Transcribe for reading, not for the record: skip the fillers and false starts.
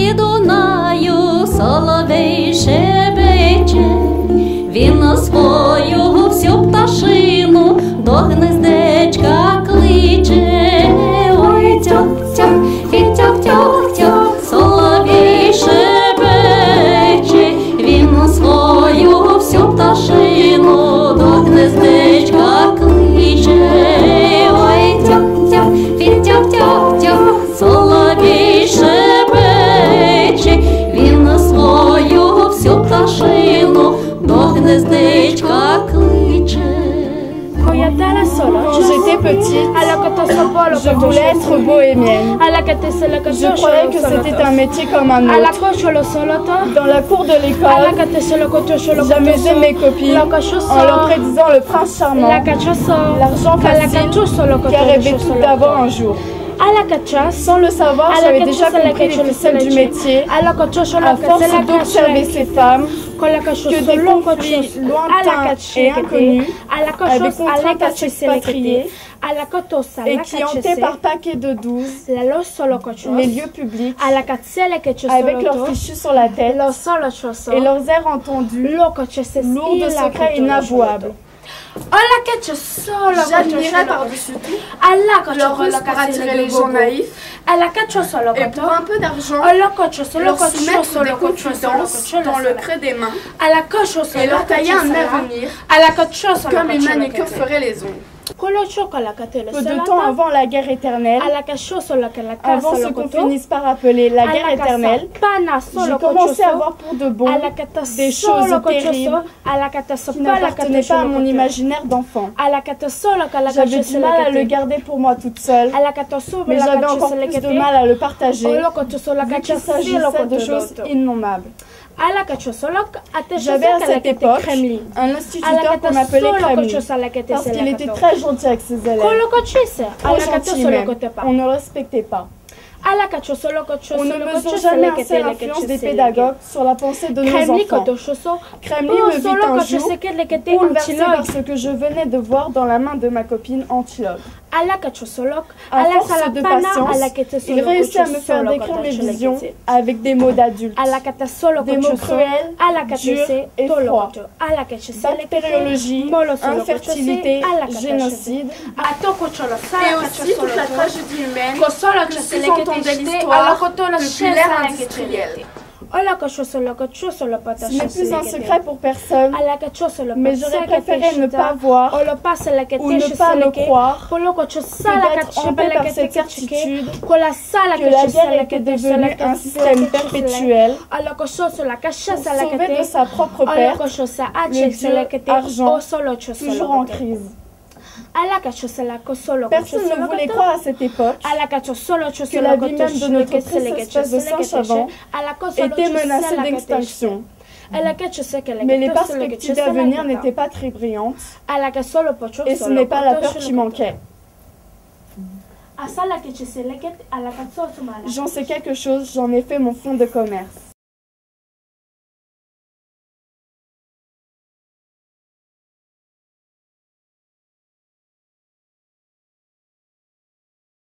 При Дунаю соловей шебече, він на свою всю пташину до гнездечка кличе. Ой, тьох-тьох, і тьох-тьох-тьох, соловей шебече, він на свою всю пташину до гнездечка кличе. Ой, тьох-тьох, і тьох-тьох-тьох, соловей шебече, він на свою всю пташину до гнездечка кличе. Quand j'étais petite, je voulais être bohémienne. Je croyais que c'était un métier comme un autre. Dans la cour de l'école, j'amusais mes copines en leur prédisant le prince charmant, l'argent facile qui rêvait tout d'avoir un jour. Sans le savoir, j'avais déjà compris les ficelles du métier, à force d'observer ces femmes, que des conflits lointains et inconnus avaient contraint à s'expatrier et qui hantaient par paquets de 12 les lieux publics avec leurs fichus sur la tête et leurs airs entendus, lourds de secrets inavouables. J'admirais par-dessus tout leur ruse pour attirer les gens naïfs et pour un peu d'argent leur soumettre des confidences dans le creux des mains et leur tailler un avenir comme une manucure ferait les ongles. Peu de temps avant la guerre éternelle, avant ce qu'on finisse par appeler la guerre éternelle, j'ai commencé à voir pour de bon des choses terribles qui n'appartenaient pas à mon imaginaire d'enfant. J'avais du mal à le garder pour moi toute seule, mais j'avais encore plus de mal à le partager, vu qu'il s'agissait de choses innommables. J'avais à cette époque un instituteur qu'on appelait Kremlin, parce qu'il était très gentil avec ses élèves, très gentil même, on ne le respectait pas. On ne mesure jamais assez l'influence des pédagogues sur la pensée de nos enfants. Kremlin me vit un jour bouleversée par ce que je venais de voir dans la main de ma copine Antilope. À force de patience, il réussit à me faire décrire mes visions avec des mots d'adultes, des mots cruels, durs et froids. Bactériologie, infertilité, génocide, et aussi toute la tragédie humaine que sous-entendait l'histoire depuis l'ère industrielle. Ce n'est plus un secret pour personne, mais j'aurais préféré ne pas voir ou ne pas le croire que d'être hanté par cette certitude que la guerre était devenue un système perpétuel pour sauver de sa propre perte le dieu argent, toujours en crise. Personne ne voulait croire à cette époque que la vie même de notre triste espèce de Saint-Chavant était menacée d'extinction. Mais les perspectives d'avenir n'étaient pas très brillantes et ce n'est pas la peur qui manquait. J'en sais quelque chose, j'en ai fait mon fonds de commerce.